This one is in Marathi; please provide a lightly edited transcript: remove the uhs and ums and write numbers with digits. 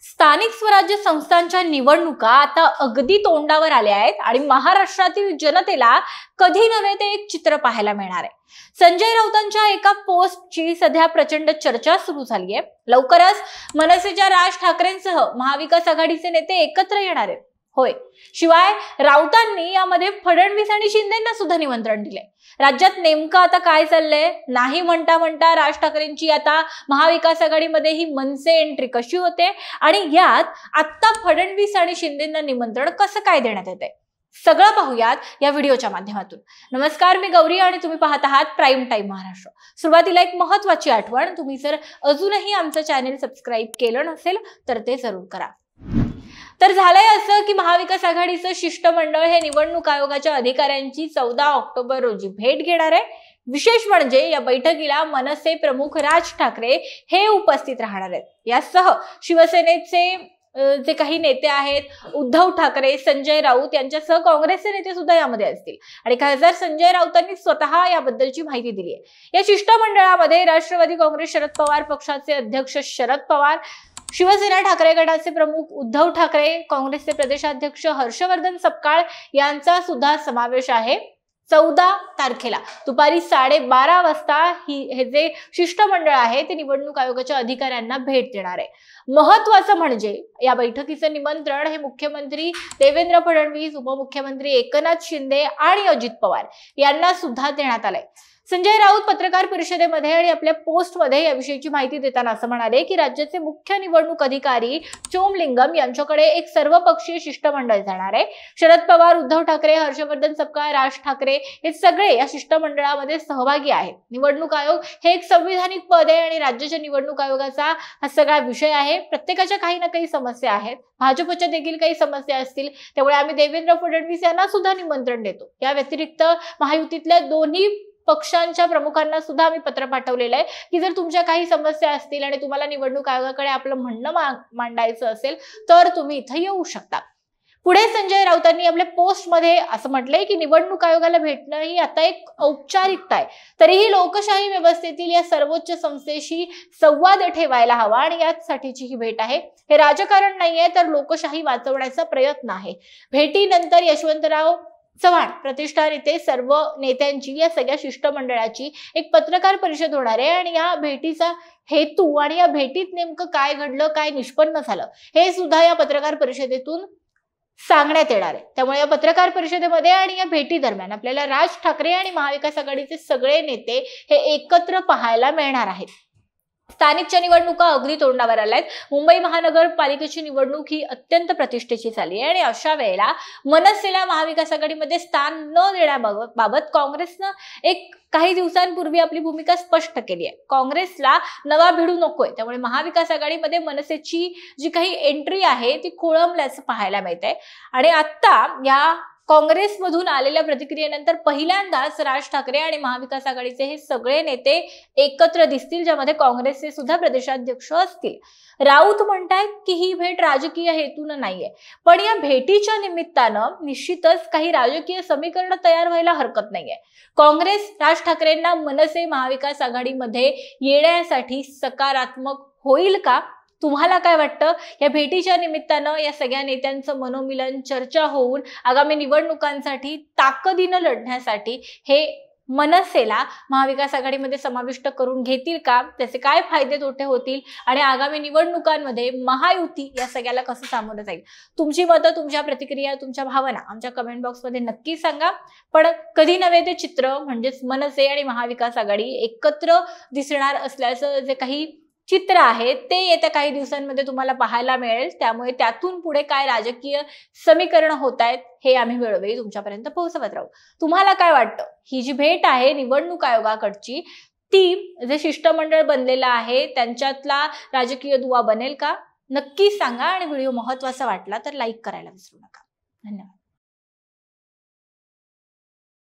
स्थानिक स्वराज्य संस्थांच्या निवडणुका आता अगदी तोंडावर आल्या आहेत आणि महाराष्ट्रातील जनतेला कधी नव्हे ते एक चित्र पाहायला मिळणार आहे। संजय राऊतांच्या एका पोस्टची सध्या प्रचंड चर्चा सुरू झाली आहे। लवकरच मनसेच्या राज ठाकरेंसह महाविकास आघाडीचे नेते एकत्र येणार आहेत। होय, शिवाय राऊतांनी यामध्ये फडणवीस आणि शिंदेंना सुद्धा निमंत्रण दिले। राज्यात नेमकं आता काय चाललंय नाही म्हणता म्हणता राज ठाकरेंची आता महाविकास आघाडीमध्ये ही मनसे एंट्री कशी होते आणि यात आता फडणवीस आणि शिंदेंना निमंत्रण कसं काय देण्यात येते सगळं पाहूयात या व्हिडिओच्या माध्यमातून। नमस्कार, मी गौरी आणि तुम्ही पाहत आहात प्राइम टाइम महाराष्ट्र। सुरुवातीला एक महत्त्वाची आठवण, तुम्ही जर अजूनही आमचं चॅनल सबस्क्राइब केलं नसेल तर ते जरूर करा। तर झालंय असं की महाविकास आघाडीचं शिष्टमंडळ हे निवडणूक आयोगाच्या अधिकाऱ्यांची 14 ऑक्टोबर रोजी भेट घेणार आहे। विशेष म्हणजे या बैठकीला मनसे प्रमुख राज ठाकरे हे उपस्थित राहणार आहेत। यासह शिवसेनेचे जे काही नेते आहेत, उद्धव ठाकरे, संजय राऊत यांच्यासह काँग्रेसचे नेते सुद्धा यामध्ये असतील आणि खासदार संजय राऊतांनी स्वतः याबद्दलची माहिती दिली आहे। या शिष्टमंडळामध्ये राष्ट्रवादी काँग्रेस शरद पवार पक्षाचे अध्यक्ष शरद पवार, शिवसेना ठाकरे गटाचे प्रमुख उद्धव ठाकरे, काँग्रेसचे प्रदेशाध्यक्ष हर्षवर्धन सपकाळ यांचा सुद्धा समावेश आहे। 14 तारखेला दुपारी 12:30 वाजता हे जे शिष्टमंडळ आहे ते निवडणूक आयोगाच्या अधिकाऱ्यांना भेट देणार आहे। महत्त्वाचं म्हणजे या बैठकीचं निमंत्रण हे मुख्यमंत्री देवेंद्र फडणवीस, उपमुख्यमंत्री एकनाथ शिंदे आणि अजित पवार यांना सुद्धा देण्यात आलंय। संजय राऊत पत्रकार परिषदेमध्ये आणि आपल्या पोस्टमध्ये याविषयीची माहिती देताना असं म्हणाले की राज्याचे मुख्य निवडणूक अधिकारी चोमलिंगम यांच्याकडे एक सर्वपक्षीय शिष्टमंडळ जाणार आहे। शरद पवार, उद्धव ठाकरे, हर्षवर्धन सपकाळ, राज ठाकरे हे सगळे या शिष्टमंडळामध्ये सहभागी आहेत। निवडणूक आयोग हे एक संविधानिक पद आहे आणि राज्याच्या निवडणूक आयोगाचा हा सगळा विषय आहे। प्रत्येकाच्या काही ना काही समस्या आहेत, भाजपच्या देखील काही समस्या असतील, त्यामुळे आम्ही देवेंद्र फडणवीस यांना सुद्धा निमंत्रण देतो। या व्यतिरिक्त महायुतीतल्या दोन्ही पक्षांच्या प्रमुखांना सुद्धा आम्ही पत्र पाठवलेलं आहे की जर तुमच्या काही समस्या असतील आणि तुम्हाला निवडणूक आयोगाकडे आपलं म्हणणं मांडायचं असेल तर तुम्ही इथे येऊ शकता। पुढे संजय राऊतांनी आपल्या पोस्टमध्ये असं म्हटलंय की निवडणूक आयोगाला भेटणं ही आता एक औपचारिकता आहे, तरीही लोकशाही व्यवस्थेतील या सर्वोच्च संस्थेशी संवाद ठेवायला हवा आणि यासाठीची ही भेट आहे। हे राजकारण नाहीये तर लोकशाही वाचवण्याचा प्रयत्न आहे। भेटीनंतर यशवंतराव चव्हाण प्रतिष्ठान येथे सर्व नेत्यांची या सगळ्या शिष्टमंडळाची एक पत्रकार परिषद होणार आहे आणि या भेटीचा हेतू आणि या भेटीत नेमकं काय घडलं, काय निष्पन्न झालं हे सुद्धा या पत्रकार परिषदेतून सांगण्यात येणार आहे। त्यामुळे या पत्रकार परिषदेमध्ये आणि या भेटी दरम्यान आपल्याला राज ठाकरे आणि महाविकास आघाडीचे सगळे नेते हे एकत्र पाहायला मिळणार आहेत। स्थानिकच्या निवडणुका अगदी तोंडावर आल्यात। मुंबई महानगरपालिकेची निवडणूक ही अत्यंत प्रतिष्ठेची झाली आहे आणि अशा वेळेला मनसेला महाविकास आघाडीमध्ये स्थान न देण्याबाबत काँग्रेसनं काही दिवसांपूर्वी आपली भूमिका स्पष्ट केली आहे। काँग्रेसला नवा भिडू नकोय, त्यामुळे महाविकास आघाडीमध्ये मनसेची जी काही एंट्री आहे ती खोळंबल्याचं पाहायला मिळतंय आणि आता या काँग्रेसमधून आलेल्या प्रतिक्रियेनंतर पहिल्यांदाच राज ठाकरे आणि महाविकास आघाडीचे हे सगळे नेते एकत्र दिसतील, ज्यामध्ये काँग्रेसचे सुद्धा प्रदेशाध्यक्ष असतील। राऊत म्हणतायत की ही भेट राजकीय हेतून नाहीये, पण या भेटीच्या निमित्तानं निश्चितच काही राजकीय समीकरण तयार व्हायला हरकत नाहीये। काँग्रेस राज ठाकरेंना मनसे महाविकास आघाडीमध्ये येण्यासाठी सकारात्मक होईल का? तुम्हाला काय वाटतं? या भेटीच्या निमित्तानं या सगळ्या नेत्यांचं मनोमिलन, चर्चा होऊन आगामी निवडणुकांसाठी ताकदीनं लढण्यासाठी हे मनसेला महाविकास आघाडीमध्ये समाविष्ट करून घेतील का? त्याचे काय फायदे तोटे होतील आणि आगामी निवडणुकांमध्ये महायुती या सगळ्याला कसं सामोरं जाईल? तुमची मतं, तुमच्या प्रतिक्रिया, तुमच्या भावना आमच्या कमेंट बॉक्समध्ये नक्की सांगा। पण कधी नव्हे ते चित्र म्हणजेच मनसे आणि महाविकास आघाडी एकत्र दिसणार असल्याचं जे काही चित्र आहे ते येत्या काही दिवसांमध्ये तुम्हाला पाहायला मिळेल। त्यामुळे त्यातून पुढे काय राजकीय समीकरण होत आहेत हे आम्ही वेळोवेळी तुमच्यापर्यंत पोहोचवत राहू। तुम्हाला काय वाटतं? ही जी भेट आहे निवडणूक आयोगाकडची, ती जे शिष्टमंडळ बनलेलं आहे त्यांच्यातला राजकीय दुवा बनेल का? नक्की सांगा आणि व्हिडिओ महत्त्वाचा वाटला तर लाईक करायला विसरू नका। धन्यवाद।